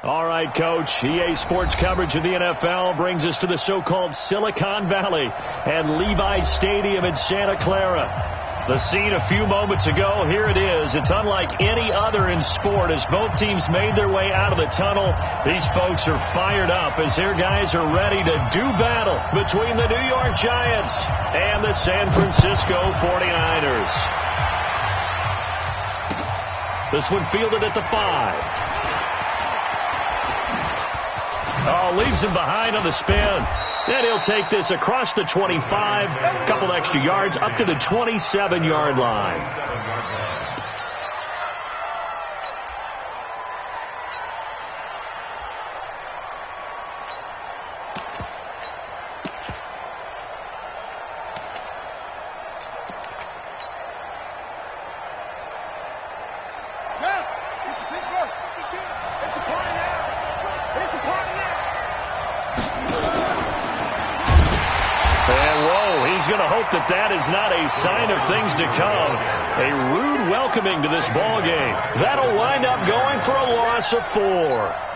All right, Coach. EA Sports coverage of the NFL brings us to the so-called Silicon Valley and Levi's Stadium in Santa Clara. The scene a few moments ago, here it is. It's unlike any other in sport as both teams made their way out of the tunnel. These folks are fired up as their guys are ready to do battle between the New York Giants and the San Francisco 49ers. This one fielded at the 5. Oh, leaves him behind on the spin. And he'll take this across the 25, a couple extra yards, up to the 27-yard line. That is not a sign of things to come. A rude welcoming to this ball game. That'll wind up going for a loss of 4.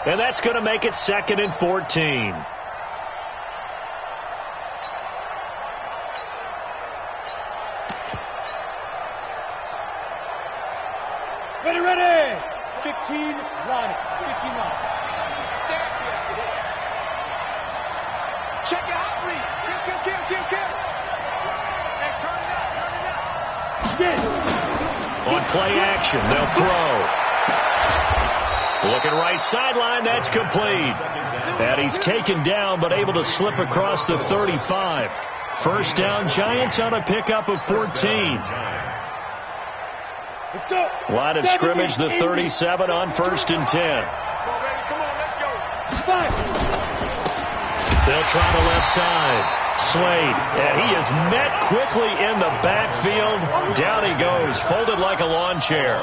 And that's going to make it 2nd and 14. Ready. 15 line. 15 line. Check it out, Reed. Kill. On play action, they'll throw. Looking right sideline, that's complete. And he's taken down, but able to slip across the 35. First down, Giants on a pickup of 14. Line of scrimmage, the 37 on 1st and 10. Come on, let's go. They'll try the left side. Slade, and he is met quickly in the backfield. Down he goes, folded like a lawn chair.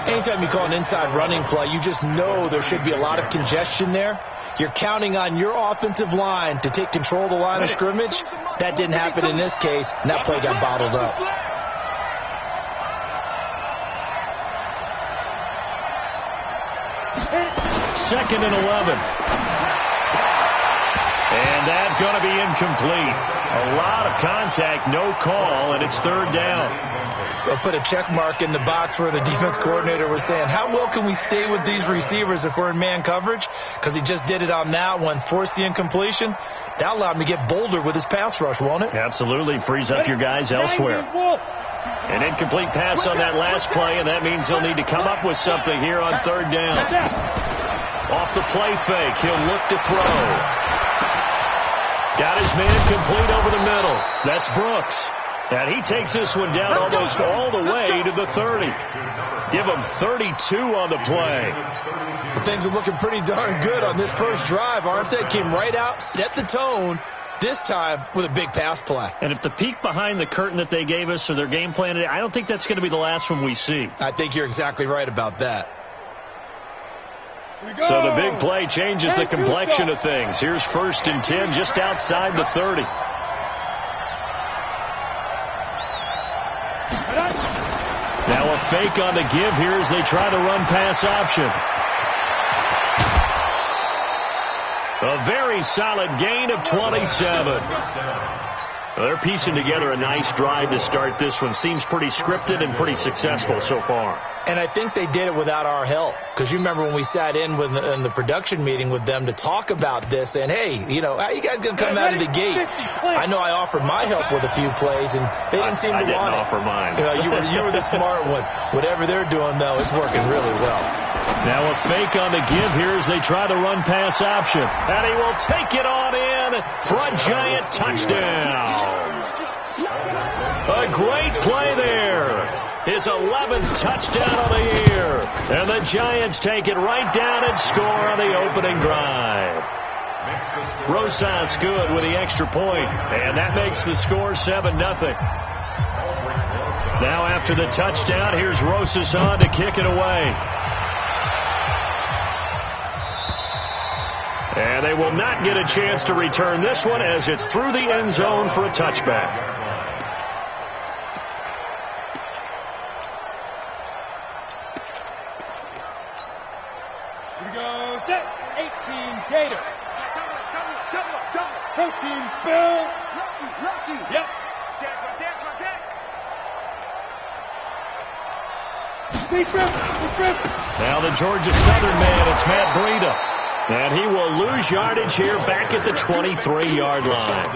Anytime you call an inside running play, you just know there should be a lot of congestion there. You're counting on your offensive line to take control of the line of scrimmage. That didn't happen in this case, and that play got bottled up. Second and 11. And that's going to be incomplete. A lot of contact, no call, and it's 3rd down. They'll put a check mark in the box where the defense coordinator was saying, how well can we stay with these receivers if we're in man coverage? Because he just did it on that one, forced the incompletion. That allowed him to get bolder with his pass rush, won't it? Absolutely. Frees up your guys elsewhere. An incomplete pass on that last play, and that means they'll need to come up with something here on 3rd down. Off the play fake, he'll look to throw. Got his man complete over the middle. That's Brooks. And he takes this one down almost all the way to the 30. Give him 32 on the play. Well, things are looking pretty darn good on this first drive, aren't they? Came right out, set the tone, this time with a big pass play. And if the peek behind the curtain that they gave us or their game plan today, I don't think that's going to be the last one we see. I think you're exactly right about that. So the big play changes the complexion of things. Here's 1st and 10 just outside the 30. Now a fake on the give here as they try the run-pass option. A very solid gain of 27. Well, they're piecing together a nice drive to start this one. Seems pretty scripted and pretty successful so far. And I think they did it without our help. Because you remember when we sat in in the production meeting with them to talk about this, and hey, you know, how you guys going to come out of the gate? I know I offered my help with a few plays, and they didn't seem to want it. I didn't offer mine. You know, you were the smart one. Whatever they're doing, though, it's working really well. Now a fake on the give here as they try the run-pass option. And he will take it on in for a Giant touchdown. A great play there. His 11th touchdown of the year. And the Giants take it right down and score on the opening drive. Rosas good with the extra point. And that makes the score 7-0. Now after the touchdown, here's Rosas on to kick it away. And they will not get a chance to return this one as it's through the end zone for a touchback. we go, set, 18, Gator. Protein spill. Rocky. Yep. Check. Big trip. Now the Georgia Southern man, it's Matt Breida. And he will lose yardage here back at the 23-yard line.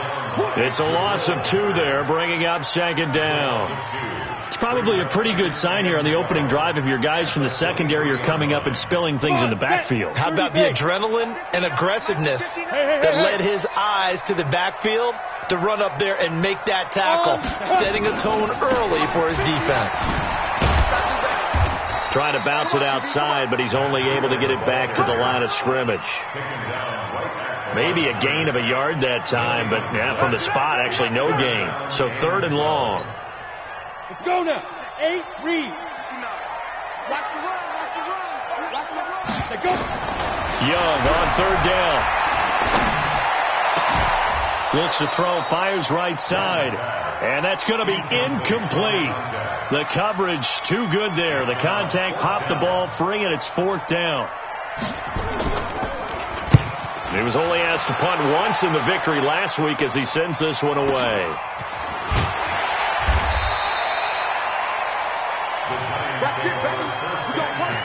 It's a loss of 2 there, bringing up second down. It's probably a pretty good sign here on the opening drive if your guys from the secondary are coming up and spilling things in the backfield. How about the adrenaline and aggressiveness that led his eyes to the backfield to run up there and make that tackle, setting a tone early for his defense. Trying to bounce it outside, but he's only able to get it back to the line of scrimmage. Maybe a gain of a yard that time, but yeah, from the spot, actually no gain. So 3rd and long. Let's go now. 8, read. Watch the run. Let's go. Young on 3rd down. Looks to throw, fires right side. And that's going to be incomplete. The coverage too good there. The contact popped the ball free, and it's 4th down. He was only asked to punt once in the victory last week as he sends this one away. That's it, baby. We got punt.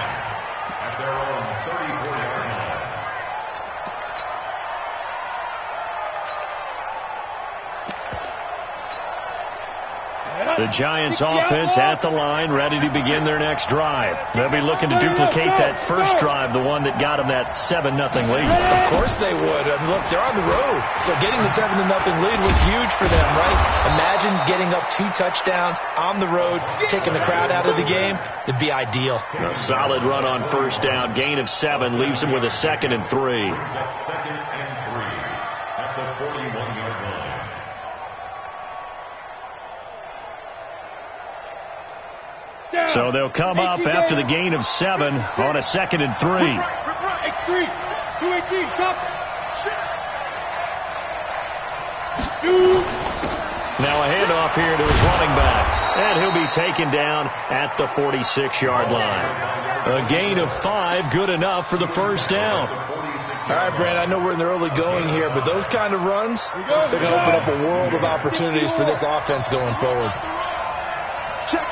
At their own 34-yard line. The Giants offense at the line, ready to begin their next drive. They'll be looking to duplicate that first drive, the one that got them that 7-0 lead. Of course they would. I mean, look, they're on the road. So getting the 7-0 lead was huge for them, right? Imagine getting up 2 touchdowns on the road, taking the crowd out of the game. It'd be ideal. A solid run on first down. Gain of 7 leaves them with a 2nd and 3. 2nd and 3 at the 41-yard line. So they'll come up after the gain of 7 on a 2nd and 3. X3, 218, chop. Now a handoff here to his running back. And he'll be taken down at the 46-yard line. A gain of 5, good enough for the first down. All right, Brand, I know we're in the early going here, but those kind of runs, they're going to open up a world of opportunities for this offense going forward. Check.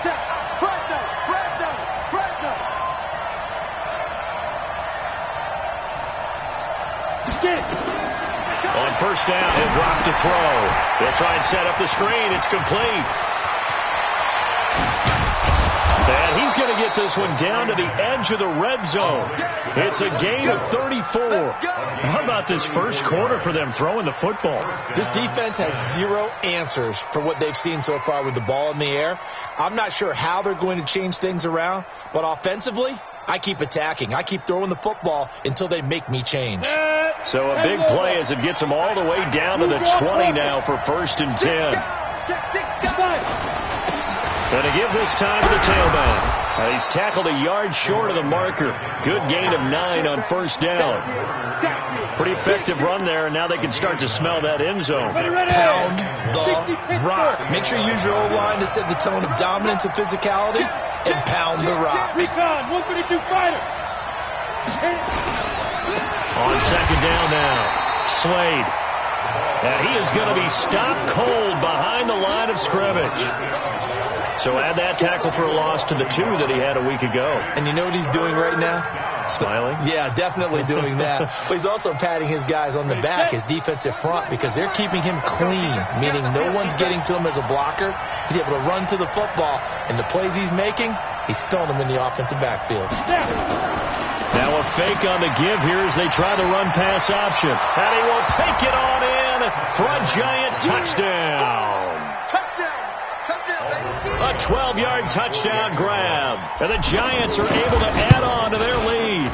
On first down, he'll drop to throw. They'll try and set up the screen. It's complete. And he's going to get this one down to the edge of the red zone. It's a gain of 34. How about this first quarter for them throwing the football? This defense has 0 answers for what they've seen so far with the ball in the air. I'm not sure how they're going to change things around, but offensively, I keep attacking. I keep throwing the football until they make me change. So a big play as it gets them all the way down to the 20 now for 1st and 10. Going to give this time to the tailback. He's tackled a yard short of the marker. Good gain of 9 on first down. Pretty effective run there, and now they can start to smell that end zone. Pound the rock. Make sure you use your O-line to set the tone of dominance and physicality, and pound the rock. Recon, 132 fighter. On second down now, Slade. And he is going to be stopped cold behind the line of scrimmage. So add that tackle for a loss to the 2 that he had a week ago. And you know what he's doing right now? Smiling? Yeah, definitely doing that. But he's also patting his guys on the back, his defensive front, because they're keeping him clean, meaning no one's getting to him as a blocker. He's able to run to the football, and the plays he's making, he's throwing them in the offensive backfield. Now a fake on the give here as they try the run-pass option. And he will take it on in for a giant touchdown. A 12-yard touchdown grab. And the Giants are able to add on to their lead.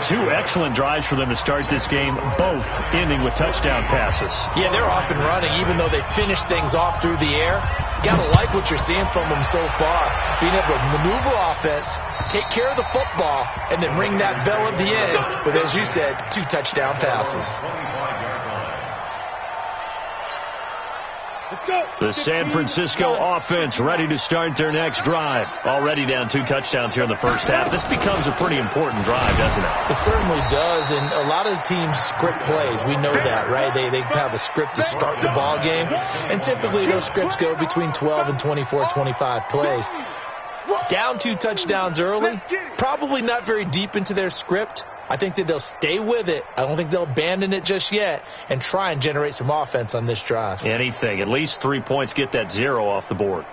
2 excellent drives for them to start this game, both ending with touchdown passes. Yeah, they're off and running, even though they finished things off through the air. Got to like what you're seeing from them so far. Being able to maneuver offense, take care of the football, and then ring that bell at the end with, as you said, 2 touchdown passes. The San Francisco offense ready to start their next drive. Already down 2 touchdowns here in the first half. This becomes a pretty important drive, doesn't it? It certainly does, and a lot of the teams script plays. We know that, right? They have a script to start the ball game, and typically those scripts go between 12 and 24, 25 plays. Down 2 touchdowns early, probably not very deep into their script. I think that they'll stay with it. I don't think they'll abandon it just yet and try and generate some offense on this drive. Anything. At least 3 points, get that 0 off the board.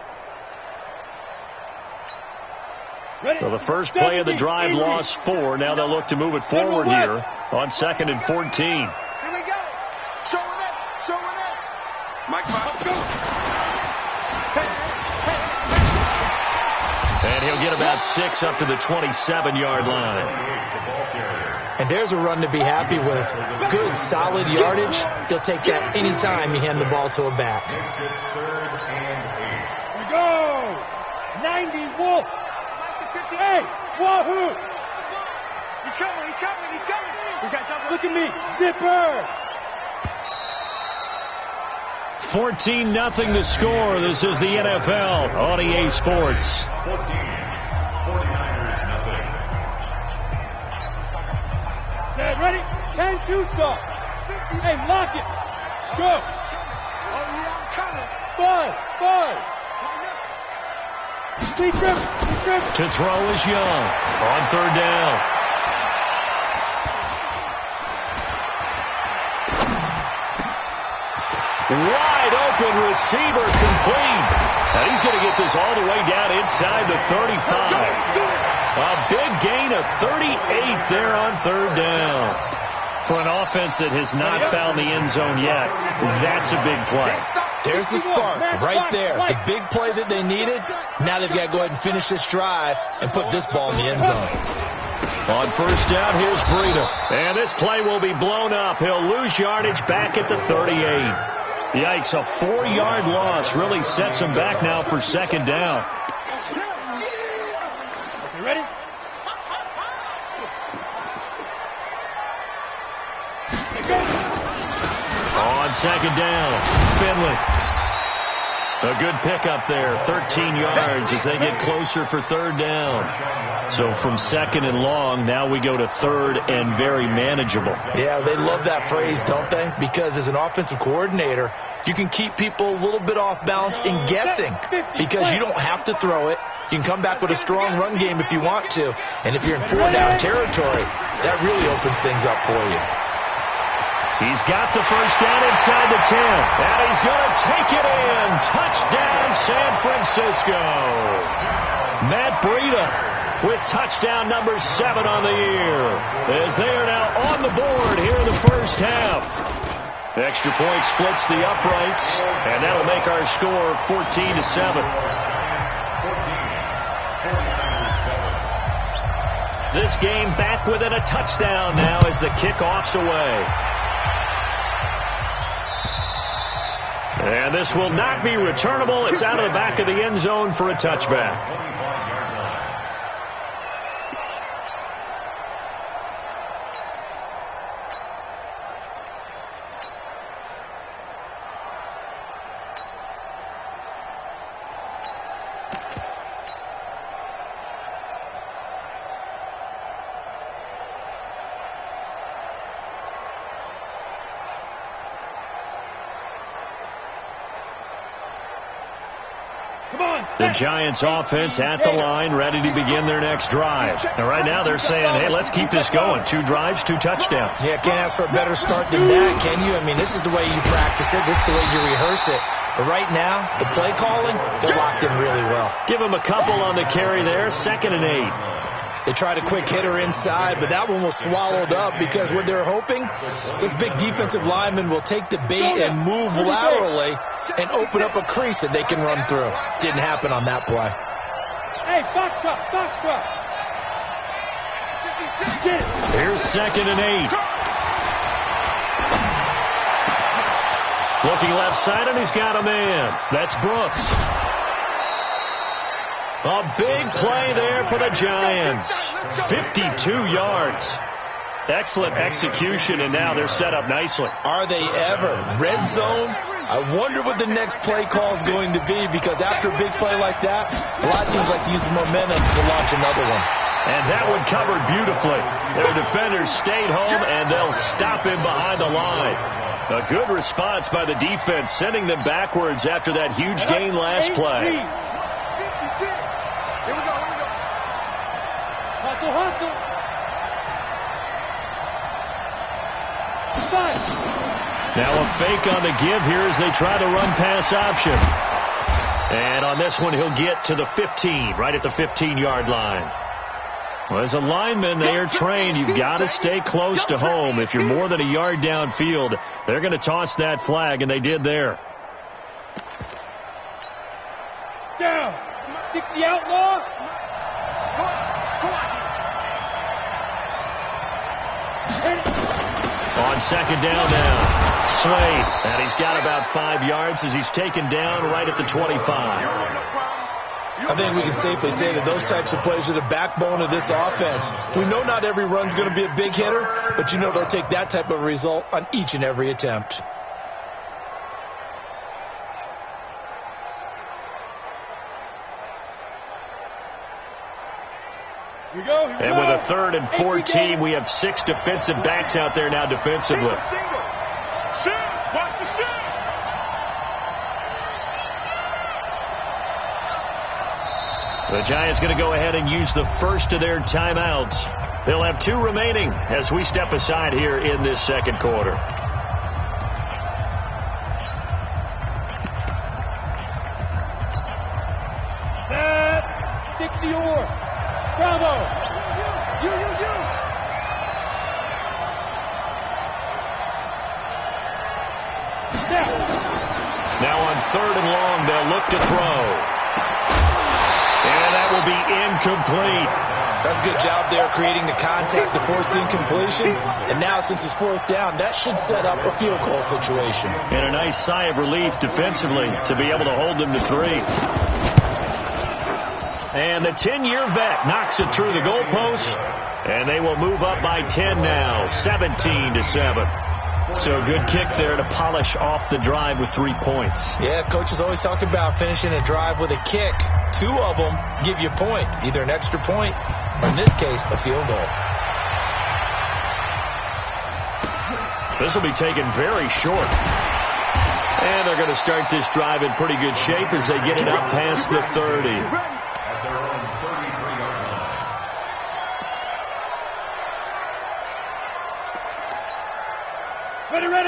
So the first play of the drive lost 4. Now they'll look to move it forward here on 2nd and 14. Here we go. Showing it. Showing it. Mike, go. And he'll get about 6 up to the 27-yard line. And there's a run to be happy with. Good, solid yardage. He'll take that anytime you hand the ball to a back. Here we go. 90, Wolf. 58. Wahoo. He's coming. He's coming. He's coming. Look at me. Zipper. 14-0 the score. This is the NFL on EA Sports. 49ers nothing. Set, ready? 10-2 start. Hey, lock it. Go. Oh, yeah, I'm coming. 5. Speed trip. To throw is Young on 3rd down. Wide open receiver complete. And he's going to get this all the way down inside the 35. A big gain of 38 there on 3rd down. For an offense that has not found the end zone yet, that's a big play. There's the spark right there. The big play that they needed. Now they've got to go ahead and finish this drive and put this ball in the end zone. On 1st down, here's Breida. And this play will be blown up. He'll lose yardage back at the 38. Yikes, a 4-yard loss really sets him back now for 2nd down. You ready? On 2nd down, Finley. A good pickup there, 13 yards as they get closer for 3rd down. So from 2nd and long, now we go to 3rd and very manageable. Yeah, they love that phrase, don't they? Because as an offensive coordinator, you can keep people a little bit off balance and guessing because you don't have to throw it. You can come back with a strong run game if you want to. And if you're in 4-down territory, that really opens things up for you. He's got the 1st down inside the 10. And he's going to take it in. Touchdown, San Francisco. Matt Breida with touchdown number 7 on the year. As they are now on the board here in the first half. Extra point splits the uprights. And that'll make our score 14-7. This game back within a touchdown now as the kickoff's away. And this will not be returnable. It's out of the back of the end zone for a touchback. The Giants offense at the line, ready to begin their next drive. And right now they're saying, hey, let's keep this going. 2 drives, 2 touchdowns. Yeah, can't ask for a better start than that, can you? I mean, this is the way you practice it. This is the way you rehearse it. But right now, the play calling, they're locked in really well. Give them a couple on the carry there, 2nd and 8. They tried a quick hitter inside, but that one was swallowed up because what they're hoping, this big defensive lineman will take the bait and move laterally and open up a crease that they can run through. Didn't happen on that play. Hey, box truck, box truck. Here's 2nd and 8. Looking left side, and he's got a man. That's Brooks. A big play there for the Giants. 52 yards. Excellent execution, and now they're set up nicely. Are they ever? Red zone, I wonder what the next play call is going to be, because after a big play like that, a lot of teams like to use the momentum to launch another one. And that one covered beautifully. Their defenders stayed home, and they'll stop him behind the line. A good response by the defense, sending them backwards after that huge gain last play. Here we go. Hustle. Now a fake on the give here as they try to run pass option. And on this one, he'll get to the 15, right at the 15-yard line. Well, as a lineman, they are trained. You've got to stay close to home. If you're more than a yard downfield, they're going to toss that flag, and they did there. Down. 60 outlaw. On second down now. Slade, and he's got about 5 yards as he's taken down right at the 25. I think we can safely say that those types of plays are the backbone of this offense. We know not every run's going to be a big hitter, but you know they'll take that type of result on each and every attempt. Here we go. And with a 3rd and 14, we have 6 defensive backs out there now defensively. Watch the shoot. The Giants going to go ahead and use the first of their timeouts. They'll have 2 remaining as we step aside here in this second quarter. Set. 60 or. Bravo. You. Now on 3rd and long, they'll look to throw. And that will be incomplete. That's a good job there creating the contact to force the incompletion. And now since it's 4th down, that should set up a field goal situation. And a nice sigh of relief defensively to be able to hold them to 3. And the 10-year vet knocks it through the goalpost. And they will move up by 10 now, 17-7. So a good kick there to polish off the drive with 3 points. Yeah, coaches always talk about finishing a drive with a kick. 2 of them give you points, either an extra point or, in this case, a field goal. This will be taken very short. And they're going to start this drive in pretty good shape as they get it up past the 30.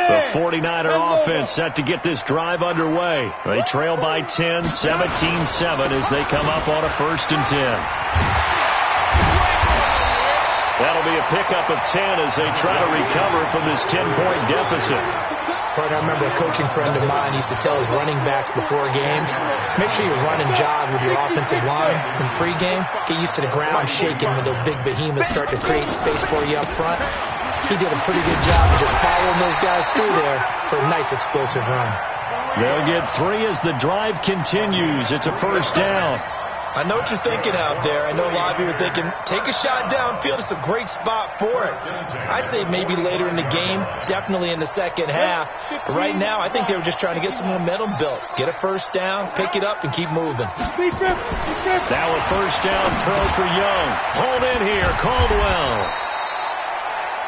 The 49er offense set to get this drive underway. They trail by 10, 17-7 as they come up on a 1st and 10. That'll be a pickup of 10 as they try to recover from this 10-point deficit. I remember a coaching friend of mine used to tell his running backs before games, make sure you run and jog with your offensive line in pregame. Get used to the ground shaking when those big behemoths start to create space for you up front. He did a pretty good job of just following those guys through there for a nice explosive run. They'll get 3 as the drive continues. It's a 1st down. I know what you're thinking out there. I know a lot of you are thinking, take a shot downfield. It's a great spot for it. I'd say maybe later in the game, definitely in the second half. But right now, I think they were just trying to get some momentum built. Get a 1st down, pick it up, and keep moving. Now a 1st down throw for Young. Hold in here, Caldwell.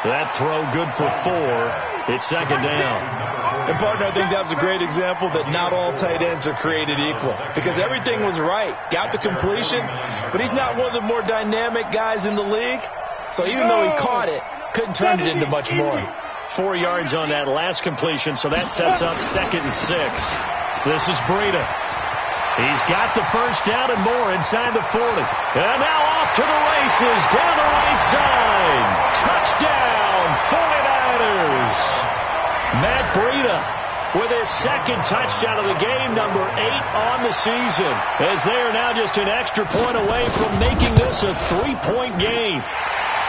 That throw good for 4. It's 2nd down. And, partner, I think that was a great example that not all tight ends are created equal. Because everything was right. Got the completion, but he's not one of the more dynamic guys in the league. So even though he caught it, couldn't turn it into much more. 4 yards on that last completion, so that sets up 2nd and 6. This is Breida. He's got the 1st down and more inside the 40. And now off to the races down the right side. Touchdown, 49ers. Matt Breida with his 2nd touchdown of the game, number 8 on the season, as they are now just an extra point away from making this a 3-point game.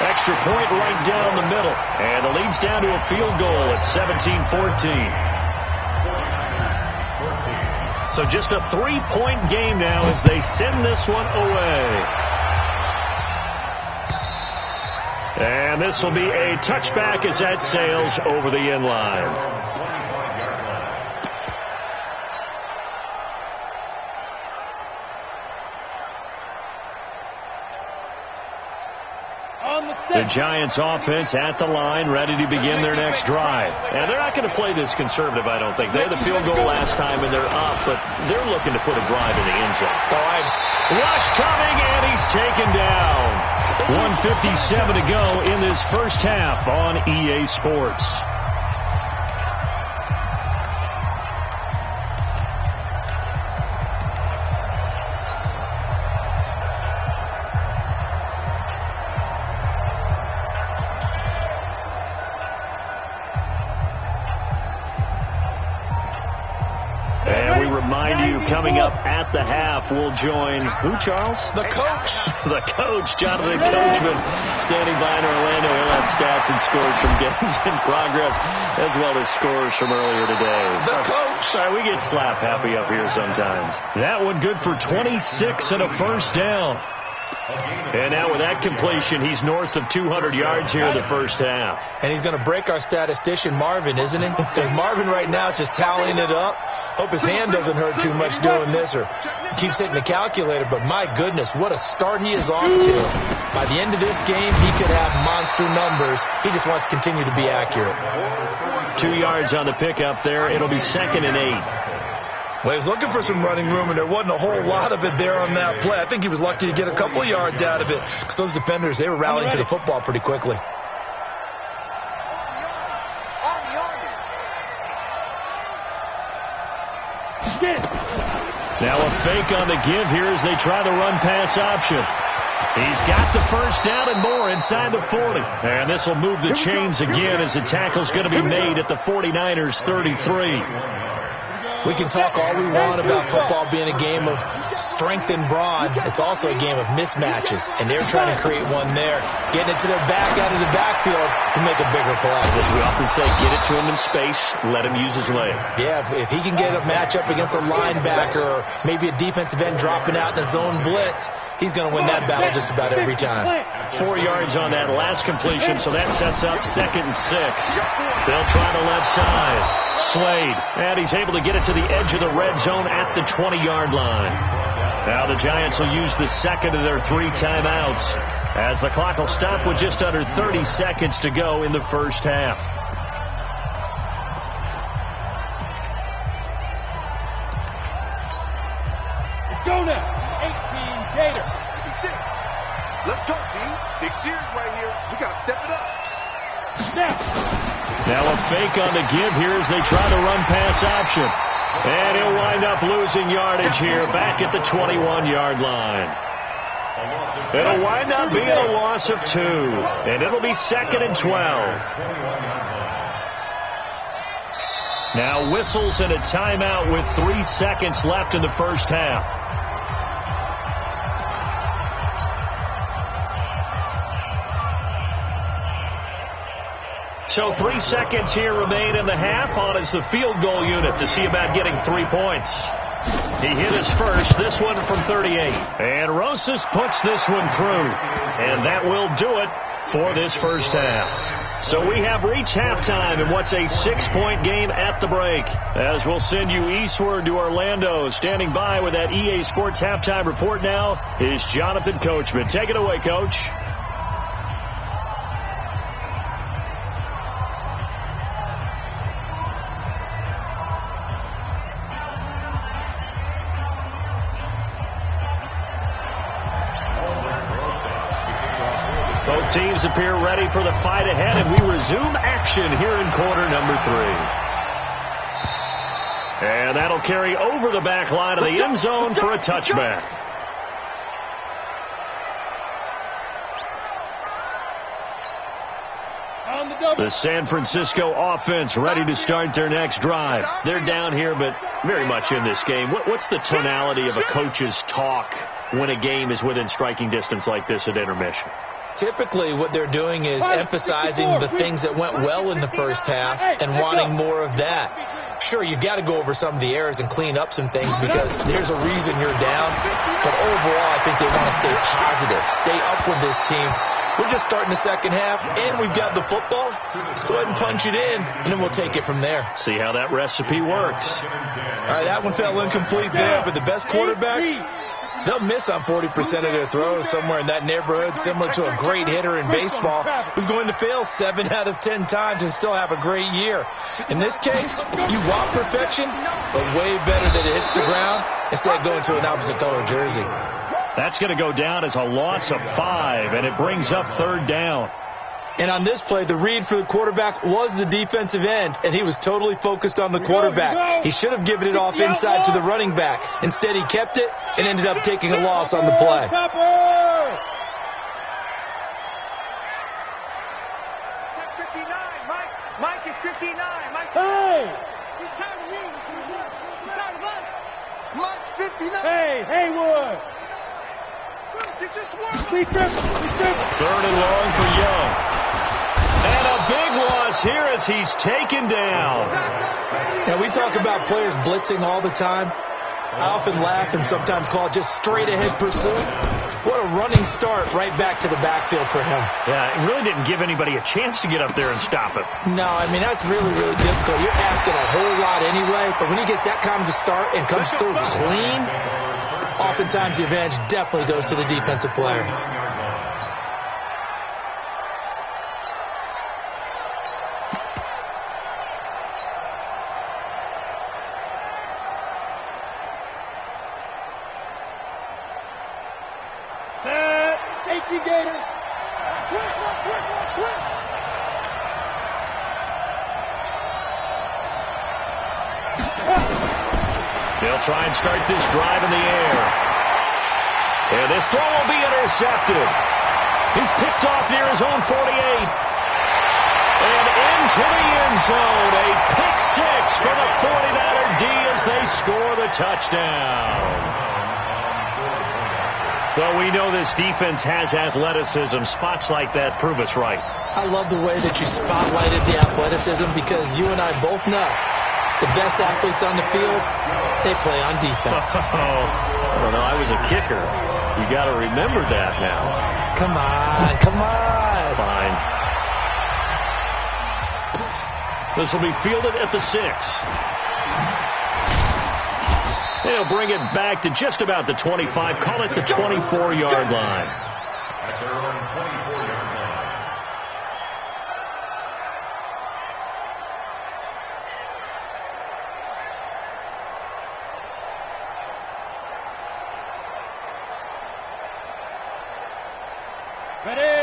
Extra point right down the middle, and it leads down to a field goal at 17-14. So just a 3-point game now as they send this one away. And this will be a touchback as that sails over the end line. The Giants offense at the line, ready to begin their next drive. And they're not going to play this conservative, I don't think. They had the field goal last time, and they're up, but they're looking to put a drive in the end zone. Rush coming, and he's taken down. 1:57 to go in this first half on EA Sports. Coming up at the half, we'll join who, Charles? The coach. The coach, Jonathan Coachman, standing by in Orlando. He'll have stats and scores from games in progress, as well as scores from earlier today. The coach. Sorry, we get slap happy up here sometimes. That one good for 26 and a first down. And now with that completion, he's north of 200 yards here in the first half. And he's going to break our statistician, Marvin, isn't he? Because Marvin right now is just tallying it up. Hope his hand doesn't hurt too much doing this or keeps hitting the calculator. But my goodness, what a start he is off to. By the end of this game, he could have monster numbers. He just wants to continue to be accurate. 2 yards on the pickup there. It'll be 2nd and 8. Well, he was looking for some running room, and there wasn't a whole lot of it there on that play. I think he was lucky to get a couple of yards out of it because those defenders, they were rallying to the football pretty quickly. Now a fake on the give here as they try the run-pass option. He's got the first down and more inside the 40. And this will move the chains again as the tackle's going to be made at the 49ers 33. We can talk all we want about football being a game of strength and brawn. It's also a game of mismatches, and they're trying to create one there, getting it to their back out of the backfield to make a bigger play. As we often say, get it to him in space, let him use his leg. Yeah, if he can get a matchup against a linebacker or maybe a defensive end dropping out in a zone blitz, he's going to win that battle just about every time. 4 yards on that last completion, so that sets up 2nd and 6. They'll try the left side. Slade, and he's able to get it to the edge of the red zone at the 20-yard line. Now the Giants will use the second of their 3 timeouts as the clock will stop with just under 30 seconds to go in the first half. Go now, 18 Gator. Let's go, D. Big series right here. We got to step it up. Now a fake on the give here as they try the run-pass option. And he'll wind up losing yardage here back at the 21-yard line. It'll wind up being a loss of 2. And it'll be 2nd and 12. Now whistles and a timeout with 3 seconds left in the first half. So 3 seconds here remain in the half on as the field goal unit to see about getting 3 points. He hit his first, this one from 38. And Rosas puts this one through. And that will do it for this first half. So we have reached halftime in what's a 6-point game at the break. As we'll send you eastward to Orlando. Standing by with that EA Sports halftime report now is Jonathan Coachman. Take it away, Coach. Both teams appear ready for the fight ahead, and we resume action here in quarter number 3. And that'll carry over the back line of the end zone for a touchback. The San Francisco offense ready to start their next drive. They're down here, but very much in this game. What's the tonality of a coach's talk when a game is within striking distance like this at intermission? Typically, what they're doing is emphasizing the things that went well in the first half and wanting more of that. Sure, you've got to go over some of the errors and clean up some things because there's a reason you're down. But overall, I think they want to stay positive, stay up with this team. We're just starting the second half, and we've got the football. Let's go ahead and punch it in, and then we'll take it from there. See how that recipe works. All right, that one fell incomplete there, but the best quarterbacks, They'll miss on 40% of their throws, somewhere in that neighborhood, similar to a great hitter in baseball who's going to fail 7 out of 10 times and still have a great year. In this case, you want perfection, but way better that it hits the ground instead of going to an opposite color jersey. That's going to go down as a loss of 5, and it brings up 3rd down. And on this play, the read for the quarterback was the defensive end, and he was totally focused on the quarterback. He should have given it off inside to the running back. Instead, he kept it and ended up taking a loss on the play. Check 59, Mike. Mike is 59. Mike. Hey! He's tired of me. He's tired of us. Mike's 59. Hey, Haywood. You just won. 3rd and long for Young. And a big loss here as he's taken down. Now, we talk about players blitzing all the time. I often laugh and sometimes call it just straight-ahead pursuit. What a running start right back to the backfield for him. Yeah, it really didn't give anybody a chance to get up there and stop him. No, I mean, that's really, really difficult. You're asking a whole lot anyway, but when he gets that kind of a start and comes through clean, oftentimes the advantage definitely goes to the defensive player. They'll try and start this drive in the air. And this throw will be intercepted. He's picked off near his own 48. And into the end zone. A pick 6 for the 49er D as they score the touchdown. Well, we know this defense has athleticism. Spots like that prove us right. I love the way that you spotlighted the athleticism because you and I both know the best athletes on the field, they play on defense. I don't know. I was a kicker. You got to remember that now. Come on, come on. Fine. This will be fielded at the 6. They'll bring it back to just about the 25. Call it the 24-yard line. At their own 24-yard line.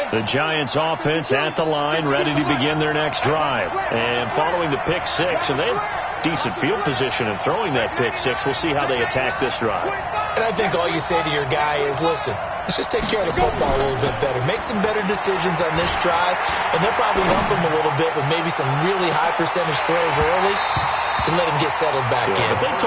The Giants offense at the line, ready to begin their next drive. And following the pick 6, and they have decent field position in throwing that pick 6. We'll see how they attack this drive. And I think all you say to your guy is, listen, let's just take care of the football a little bit better. Make some better decisions on this drive, and they'll probably help him a little bit with maybe some really high percentage throws early to let him get settled back in. But they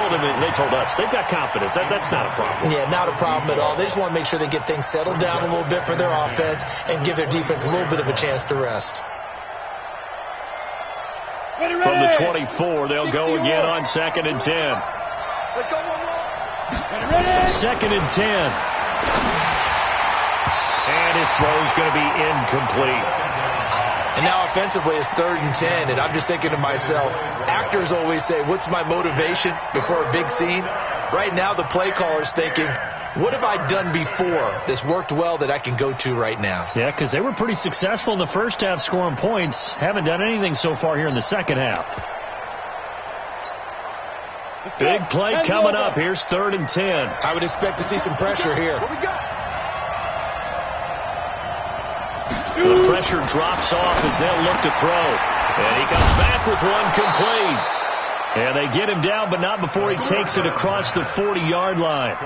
told us they've got confidence. That's not a problem. Yeah, not a problem at all. They just want to make sure they get things settled down a little bit for their offense and give their defense a little bit of a chance to rest. From the 24, they'll go again on 2nd and 10. Let's go one more. 2nd and 10. And his throw's going to be incomplete. And now offensively it's 3rd and 10, and I'm just thinking to myself, actors always say, what's my motivation before a big scene? Right now the play caller's thinking, what have I done before that's worked well that I can go to right now? Yeah, because they were pretty successful in the first half scoring points. Haven't done anything so far here in the second half. Big play coming up. Here's 3rd and 10. I would expect to see some pressure here. What we got? The pressure drops off as they'll look to throw. And he comes back with one complete. And they get him down, but not before he takes it across the 40-yard line.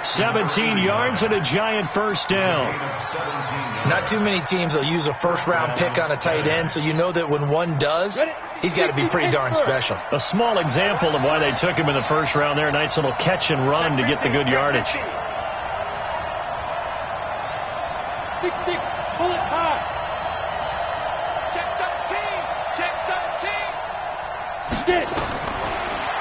17 yards and a giant first down. Not too many teams will use a first-round pick on a tight end, so you know that when one does, he's got to be pretty darn special. A small example of why they took him in the first round there. A nice little catch and run to get the good yardage. 6-6, bullet high. Check 13. Check 13. Get.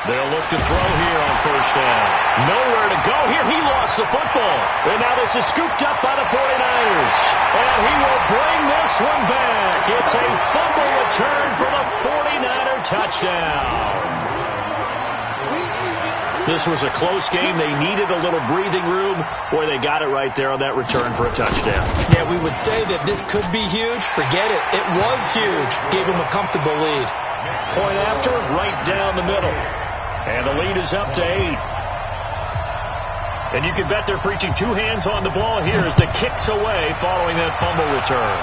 They'll look to throw here on first down. Nowhere to go here. He lost the football. And now this is scooped up by the 49ers. And he will bring this one back. It's a fumble return for the 49er touchdown. The This was a close game. They needed a little breathing room, where they got it right there on that return for a touchdown. Yeah, we would say that this could be huge. Forget it. It was huge. Gave them a comfortable lead. Point after, right down the middle. And the lead is up to 8. And you can bet they're preaching two hands on the ball here as the kick's away following that fumble return.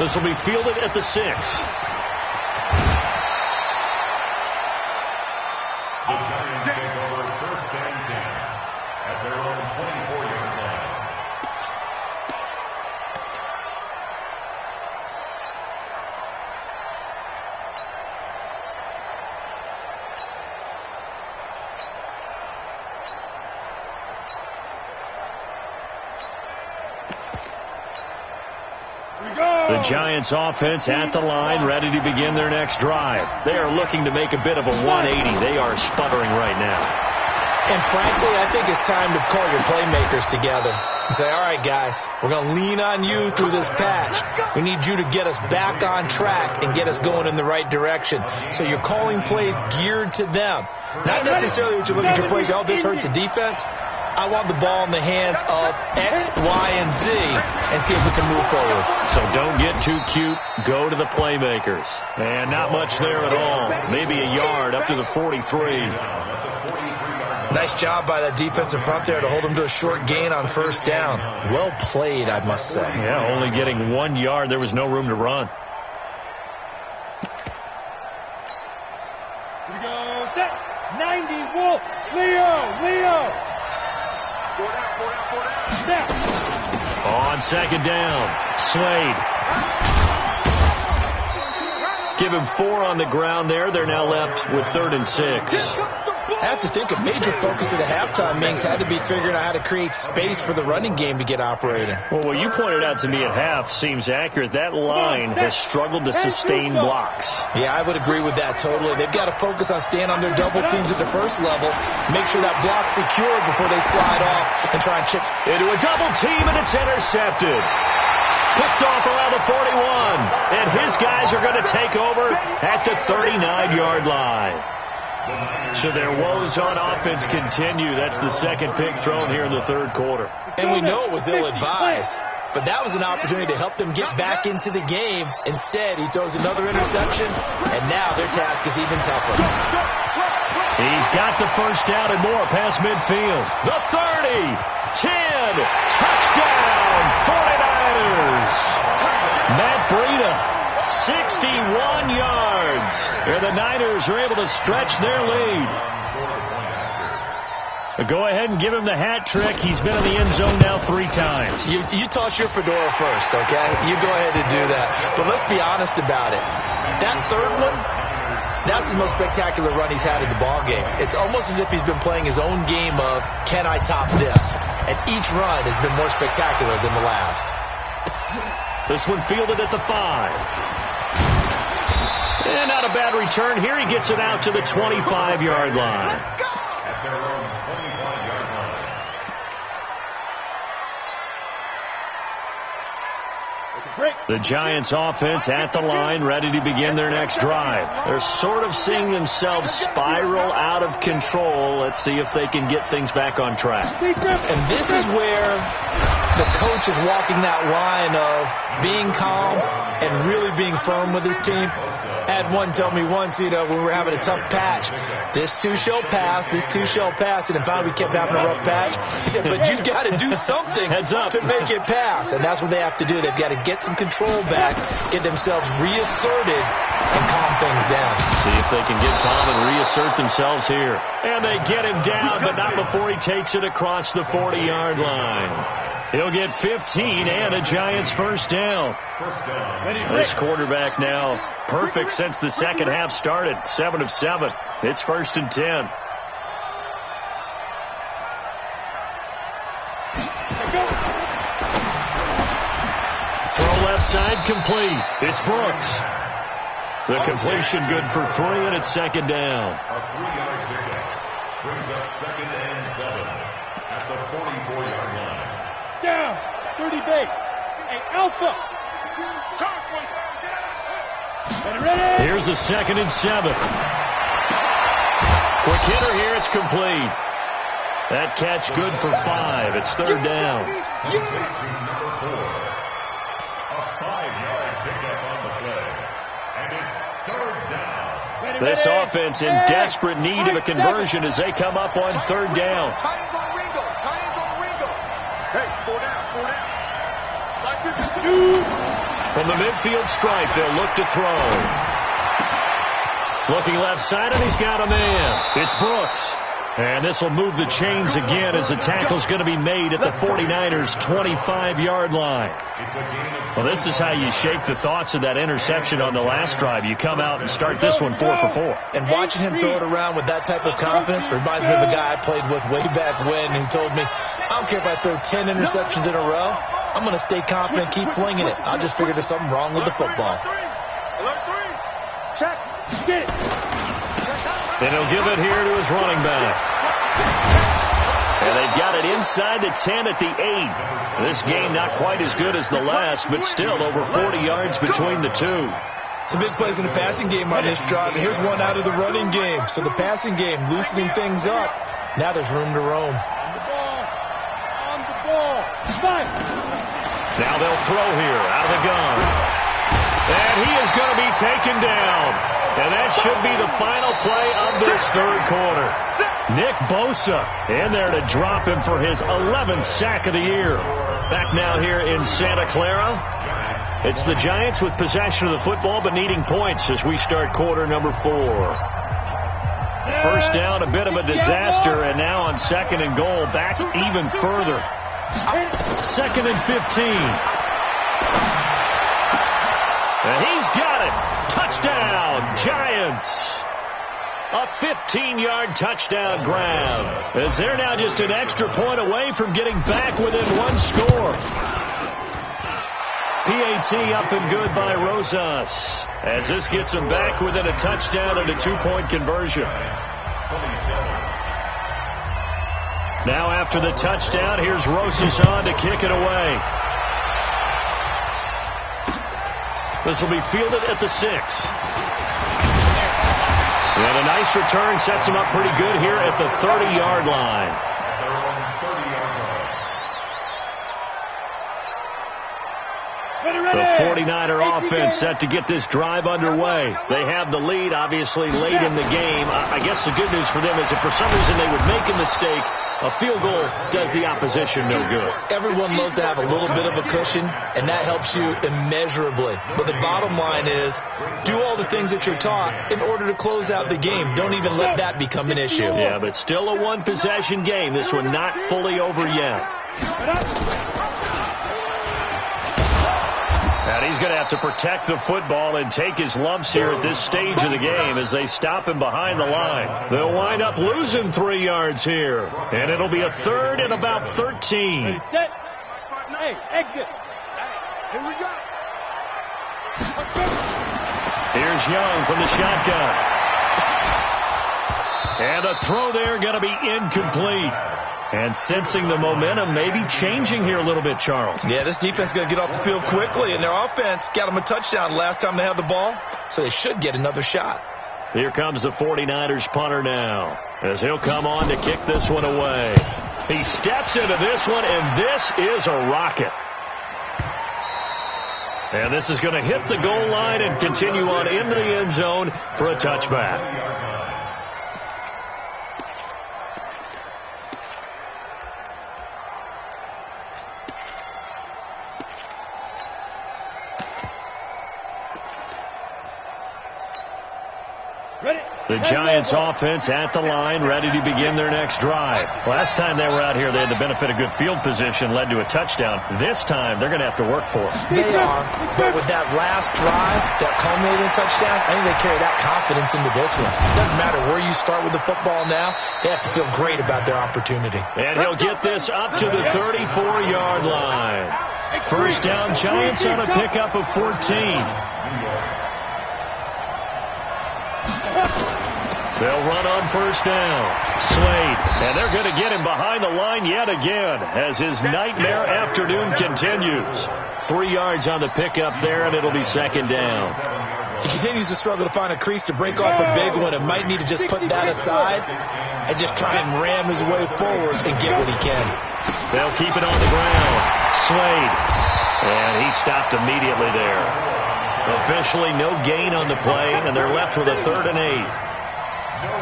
This will be fielded at the 6. The Giants take over first and 10 at their own 24-yard line. The Giants offense at the line, ready to begin their next drive. They are looking to make a bit of a 180. They are sputtering right now. And frankly, I think it's time to call your playmakers together and say, all right, guys, we're going to lean on you through this patch. We need you to get us back on track and get us going in the right direction. So you're calling plays geared to them. Not necessarily what you look at your plays, oh, this hurts the defense. I want the ball in the hands of X, Y, and Z and see if we can move forward. So don't get too cute. Go to the playmakers. And not much there at all. Maybe a yard up to the 43. Nice job by that defensive front there to hold them to a short gain on first down. Well played, I must say. Yeah, only getting 1 yard. There was no room to run. Here we go. Set. 90. Wolf. Leo. 4 down. Snap. On second down, Slade. Give him 4 on the ground there. They're now left with 3rd and 6. I have to think a major focus of the halftime means had to be figuring out how to create space for the running game to get operating. Well, what you pointed out to me at half seems accurate. That line has struggled to sustain blocks. Yeah, I would agree with that totally. They've got to focus on staying on their double teams at the first level, make sure that block's secured before they slide off and try and chip into a double team, and it's intercepted. Picked off around the 41, and his guys are going to take over at the 39-yard line. So their woes on offense continue. That's the second pick thrown here in the third quarter. And we know it was ill-advised, but that was an opportunity to help them get back into the game. Instead, he throws another interception, and now their task is even tougher. He's got the first down and more past midfield. The 30, 10, touchdown, 49ers. Matt Breida. 61 yards. And the Niners are able to stretch their lead. Go ahead and give him the hat trick. He's been in the end zone now 3 times. You toss your fedora first, okay? You go ahead and do that. But let's be honest about it. That third one, that's the most spectacular run he's had in the ballgame. It's almost as if he's been playing his own game of, can I top this? And each run has been more spectacular than the last. This one fielded at the 5. And not a bad return here. He gets it out to the 25-yard line. At their own 25-yard line. The Giants offense at the line, ready to begin their next drive. They're sort of seeing themselves spiral out of control. Let's see if they can get things back on track. And this is where the coach is walking that line of being calm and really being firm with his team. I had one tell me once, when we were having a tough patch, this too shall pass, this too shall pass, and then finally we kept having a rough patch. He said, but you got to do something to make it pass, and that's what they have to do. They've got to get some control back, get themselves reasserted, and calm things down. See if they can get calm and reassert themselves here. And they get him down, but not before he takes it across the 40-yard line. He'll get 15 and a Giants first down. This quarterback now perfect since the second half started. 7 of 7. It's 1st and 10. Throw left side complete. It's Brooks. The completion good for 3, and it's 2nd down. A 3-yard pickup brings up 2nd and 7 at the 44-yard line. Down. 30 base. Hey, Alpha. Ready. Here's a 2nd and 7. Quick hitter here. It's complete. That catch good for 5. It's third down. Number 4. A 5-yard pickup on the play. And it's third down. This offense in desperate need of a conversion as they come up on third down. Tight ends on Ringo. Tight ends on Ringo. Hey, 4 down, 4 down. From the midfield stripe, they'll look to throw. Looking left side, and he's got a man. It's Brooks. And this will move the chains again as the tackle's going to be made at the 49ers' 25-yard line. Well, this is how you shape the thoughts of that interception on the last drive. You come out and start this one 4 for 4. And watching him throw it around with that type of confidence reminds me of a guy I played with way back when who told me, I don't care if I throw 10 interceptions in a row. I'm going to stay confident, keep flinging it. I just figured there's something wrong with the football. Check. Get it. And he'll give it here to his running back. And they've got it inside the 10 at the 8. This game not quite as good as the last, but still over 40 yards between the two. Some big plays in the passing game on this drive, and here's one out of the running game. So the passing game loosening things up. Now there's room to roam. On the ball. Nice. Now they'll throw here out of the gun. And he is going to be taken down. And that should be the final play of this third quarter. Nick Bosa in there to drop him for his 11th sack of the year. Back now here in Santa Clara. It's the Giants with possession of the football but needing points as we start quarter number 4. First down, a bit of a disaster, and now on second and goal, back even further. Second and 15. And he's got it. Touchdown, Giants. A 15-yard touchdown grab. As they're now just an extra point away from getting back within one score. PAT up and good by Rosas. As this gets them back within a touchdown and a 2-point conversion. Now after the touchdown, here's Rosas on to kick it away. This will be fielded at the 6. And a nice return sets him up pretty good here at the 30-yard line. The 49er offense set to get this drive underway. They have the lead, obviously, late in the game. I guess the good news for them is if for some reason they would make a mistake, a field goal does the opposition no good. Everyone loves to have a little bit of a cushion, and that helps you immeasurably. But the bottom line is, do all the things that you're taught in order to close out the game. Don't even let that become an issue. Yeah, but still a one-possession game. This one not fully over yet. And he's going to have to protect the football and take his lumps here at this stage of the game as they stop him behind the line. They'll wind up losing 3 yards here. And it'll be a third and about 13. Ready, set. Hey, exit. Here we go. Here's Young from the shotgun. And a throw there going to be incomplete. And sensing the momentum maybe changing here a little bit, Charles. Yeah, this defense is going to get off the field quickly, and their offense got them a touchdown last time they had the ball, so they should get another shot. Here comes the 49ers punter now, as he'll come on to kick this one away. He steps into this one, and this is a rocket. And this is going to hit the goal line and continue on into the end zone for a touchback. The Giants offense at the line, ready to begin their next drive. Last time they were out here, they had the benefit of good field position, led to a touchdown. This time, they're going to have to work for it. They are, but with that last drive, that culminating touchdown, I think they carry that confidence into this one. It doesn't matter where you start with the football now, they have to feel great about their opportunity. And he'll get this up to the 34-yard line. First down, Giants on a pickup of 14. They'll run on first down. Slade, and they're going to get him behind the line yet again as his nightmare afternoon continues. 3 yards on the pickup there, and it'll be second down. He continues to struggle to find a crease to break off a big one and might need to just put that aside and just try and ram his way forward and get what he can. They'll keep it on the ground. Slade. And he stopped immediately there. Officially no gain on the play, and they're left with a 3rd and 8.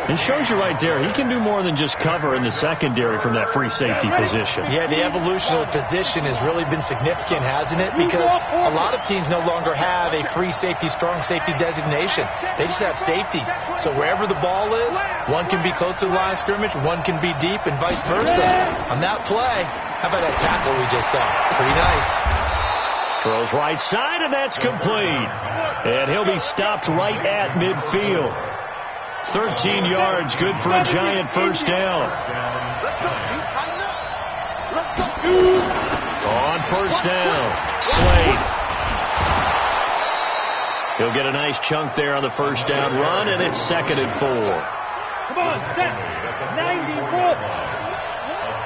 It shows you right there, he can do more than just cover in the secondary from that free safety position. Yeah, the evolution of the position has really been significant, hasn't it? Because a lot of teams no longer have a free safety, strong safety designation. They just have safeties. So wherever the ball is, one can be close to the line of scrimmage, one can be deep, and vice versa. On that play, how about that tackle we just saw? Pretty nice. Throws right side, and that's complete. And he'll be stopped right at midfield. 13 yards, good for a Giant first down. Let's go, you tighten up. Let's go. On first down, Slade. He'll get a nice chunk there on the first down run, and it's 2nd and 4. Come on, set. 94. A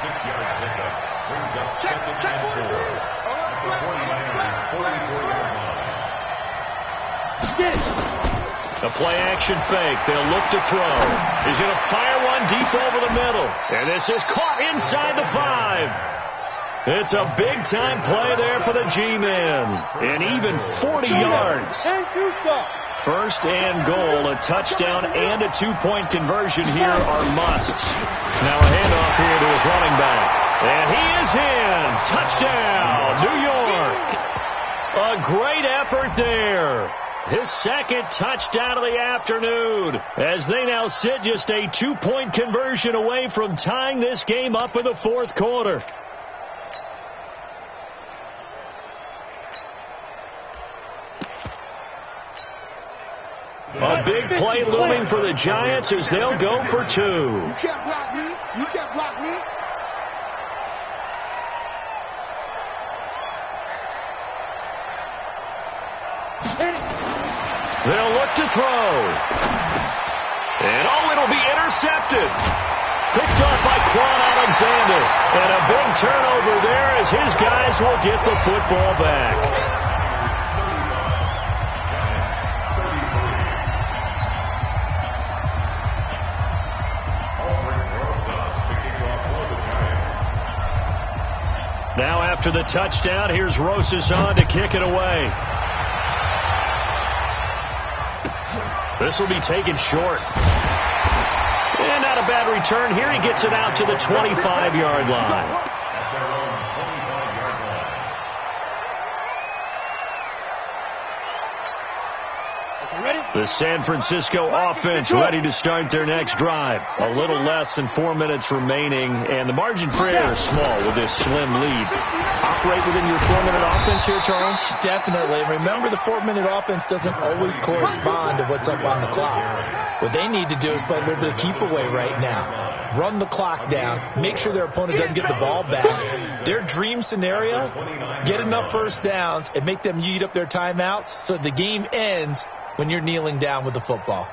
6-yard pickup brings up 2nd and 4. The 49ers' 44-yard line. Get it. A play-action fake. They'll look to throw. He's going to fire one deep over the middle. And this is caught inside the 5. It's a big-time play there for the G-men. And even 40 yards. First and goal. A touchdown and a 2-point conversion here are musts. Now a handoff here to his running back. And he is in. Touchdown, New York. A great effort there. His 2nd touchdown of the afternoon, as they now sit just a 2-point conversion away from tying this game up in the 4th quarter. A big play looming for the Giants as they'll go for 2. You can't block me. You can't block me. They'll look to throw. And it'll be intercepted. Picked off by Quan Alexander. And a big turnover there as his guys will get the football back. Now after the touchdown, here's Rosas on to kick it away. This will be taken short. And not a bad return here. He gets it out to the 25-yard line. The San Francisco offense ready to start their next drive. A little less than 4 minutes remaining, and the margin for error is small with this slim lead. Operate within your 4-minute offense here, Charles? Definitely. And remember, the 4-minute offense doesn't always correspond to what's up on the clock. What they need to do is play a little bit of keep away right now. Run the clock down. Make sure their opponent doesn't get the ball back. Their dream scenario, get enough first downs and make them eat up their timeouts so the game ends when you're kneeling down with the football.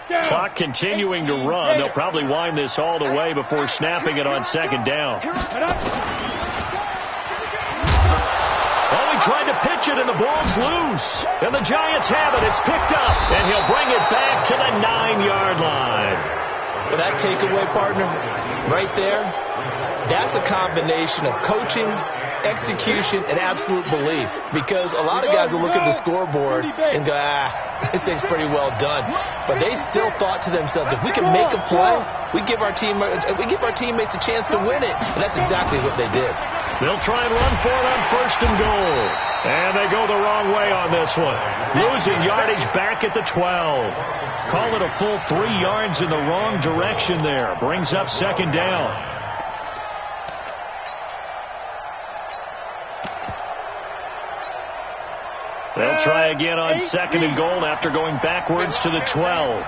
Clock continuing to run. They'll probably wind this all the way before snapping it on 2nd down. Oh, he tried to pitch it, and the ball's loose. And the Giants have it. It's picked up, and he'll bring it back to the 9-yard line. But that takeaway, partner, right there, that's a combination of coaching, execution, and absolute belief. Because a lot of guys will look at the scoreboard and go, this thing's pretty well done. But they still thought to themselves, if we can make a play, we give our teammates a chance to win it. And that's exactly what they did. They'll try and run for it on 1st and goal. And they go the wrong way on this one. Losing yardage back at the 12. Call it a full 3 yards in the wrong direction there. Brings up 2nd down. They'll try again on 2nd and goal after going backwards to the 12.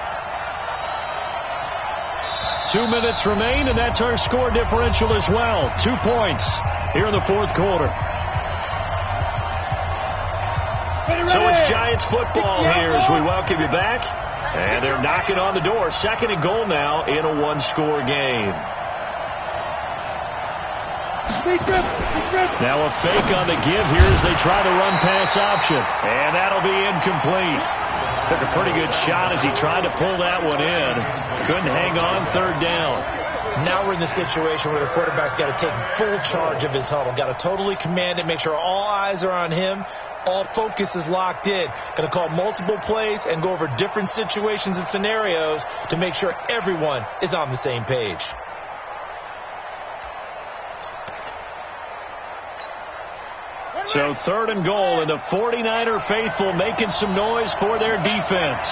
2 minutes remain, and that's our score differential as well. 2 points here in the 4th quarter. So it's Giants football here as we welcome you back. And they're knocking on the door. 2nd and goal now in a 1-score game. Now a fake on the give here as they try the run-pass option. And that'll be incomplete. Took a pretty good shot as he tried to pull that one in. Couldn't hang on, third down. Now we're in the situation where the quarterback's got to take full charge of his huddle. Got to totally command it, make sure all eyes are on him. All focus is locked in. Going to call multiple plays and go over different situations and scenarios to make sure everyone is on the same page. So 3rd and goal, and the 49er faithful making some noise for their defense.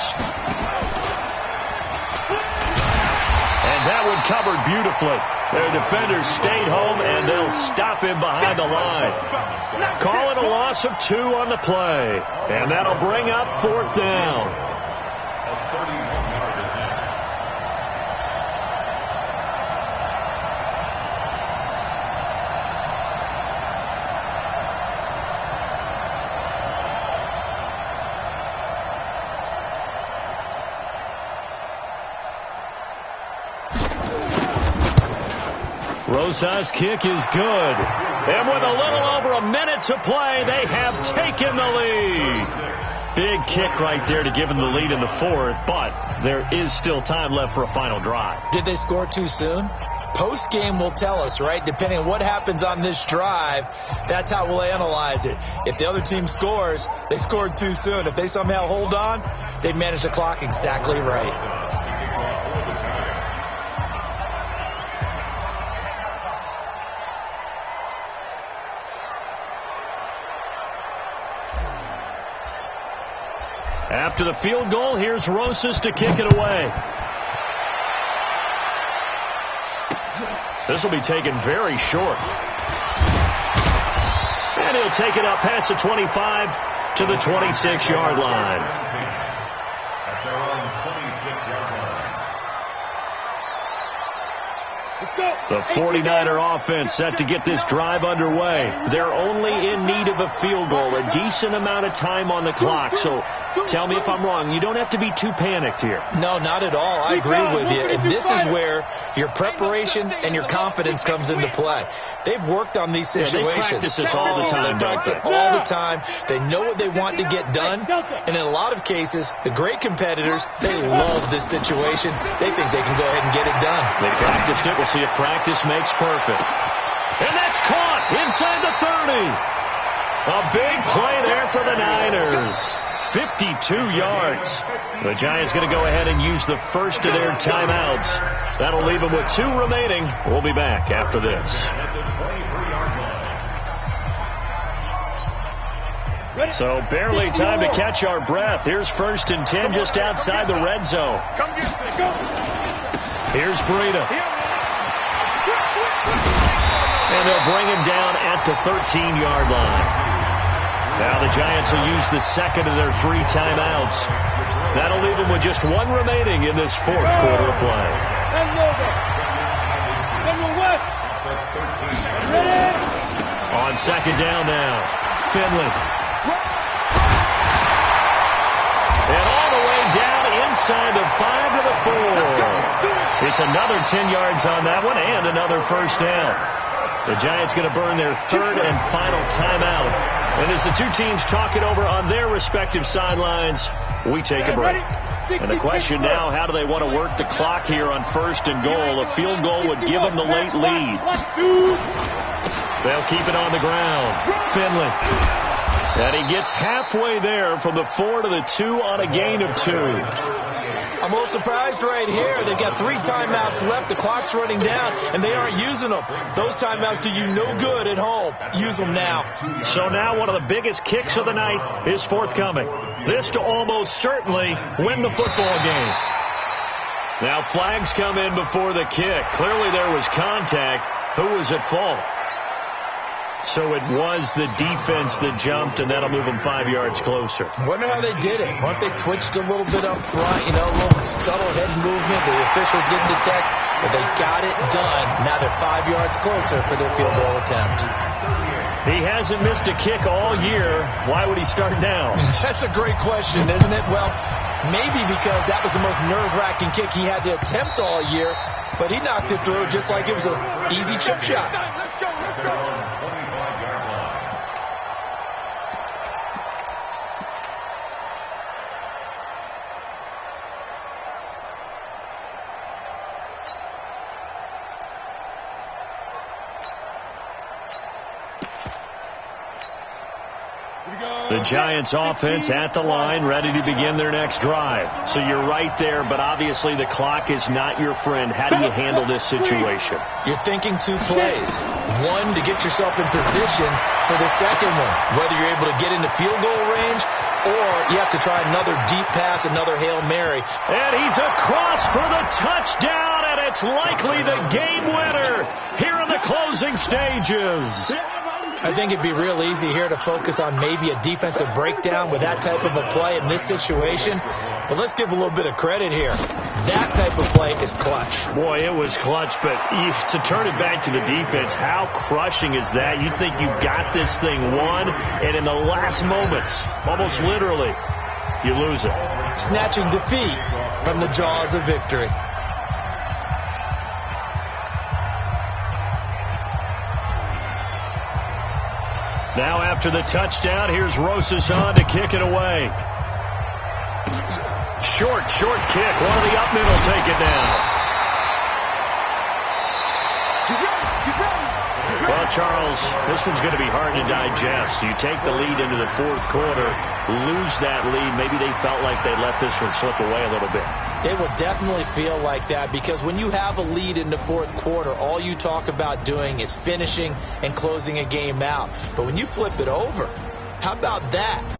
And that one covered beautifully. Their defenders stayed home, and they'll stop him behind the line. Calling a loss of 2 on the play. And that'll bring up 4th down. A 31-yard attempt. Rosa's kick is good. And with a little over a minute to play, they have taken the lead. Big kick right there to give them the lead in the 4th, but there is still time left for a final drive. Did they score too soon? Post-game will tell us, right? Depending on what happens on this drive, that's how we'll analyze it. If the other team scores, they scored too soon. If they somehow hold on, they managed the clock exactly right. After the field goal, here's Rosas to kick it away. This will be taken very short. And he'll take it up past the 25 to the 26-yard line. At their own 26-yard line. The 49er offense set to get this drive underway. They're only in need of a field goal, a decent amount of time on the clock. So tell me if I'm wrong. You don't have to be too panicked here. No, not at all. I agree with you. And this is where your preparation and your confidence comes into play. They've worked on these situations. They practice this all the time, don't they? All the time. They know what they want to get done. And in a lot of cases, the great competitors, they love this situation. They think they can go ahead and get it done. They practiced it. We'll see if practice makes perfect. And that's caught inside the 30. A big play there for the Niners. 52 yards. The Giants going to go ahead and use the first of their timeouts. That'll leave them with 2 remaining. We'll be back after this. So barely time to catch our breath. Here's 1st and 10 just outside the red zone. Here's Breida. And they'll bring him down at the 13-yard line. Now the Giants will use the second of their 3 timeouts. That'll leave them with just 1 remaining in this 4th quarter of play. On 2nd down now, Finley. And all the way down inside the 5 to the 4. It's another 10 yards on that one and another first down. The Giants going to burn their 3rd and final timeout. And as the 2 teams talk it over on their respective sidelines, we take a break. And the question now, how do they want to work the clock here on 1st and goal? A field goal would give them the late lead. They'll keep it on the ground. Finley. And he gets halfway there from the 4 to the 2 on a gain of 2. I'm a little surprised right here. They've got 3 timeouts left. The clock's running down, and they aren't using them. Those timeouts do you no good at home. Use them now. So now one of the biggest kicks of the night is forthcoming. This to almost certainly win the football game. Now flags come in before the kick. Clearly there was contact. Who was at fault? So it was the defense that jumped, and that'll move them 5 yards closer. Wonder how they did it. Weren't they twitched a little bit up front? You know, a little subtle head movement. The officials didn't detect, but they got it done. Now they're 5 yards closer for their field goal attempt. He hasn't missed a kick all year. Why would he start now? That's a great question, isn't it? Well, maybe because that was the most nerve-wracking kick he had to attempt all year, but he knocked it through just like it was an easy chip shot. Let's go. The Giants offense at the line, ready to begin their next drive. So you're right there, but obviously the clock is not your friend. How do you handle this situation? You're thinking 2 plays. One, to get yourself in position for the second one, whether you're able to get into field goal range or you have to try another deep pass, another Hail Mary. And he's across for the touchdown, and it's likely the game winner here in the closing stages. I think it'd be real easy here to focus on maybe a defensive breakdown with that type of a play in this situation. But let's give a little bit of credit here. That type of play is clutch. Boy, it was clutch, but to turn it back to the defense, how crushing is that? You think you've got this thing won, and in the last moments, almost literally, you lose it. Snatching defeat from the jaws of victory. Now after the touchdown, here's Rosas on to kick it away. Short kick. One of the up men will take it down. Well, Charles, this one's going to be hard to digest. You take the lead into the fourth quarter, lose that lead. Maybe they felt like they let this one slip away a little bit. They will definitely feel like that because when you have a lead in the fourth quarter, all you talk about doing is finishing and closing a game out. But when you flip it over, how about that?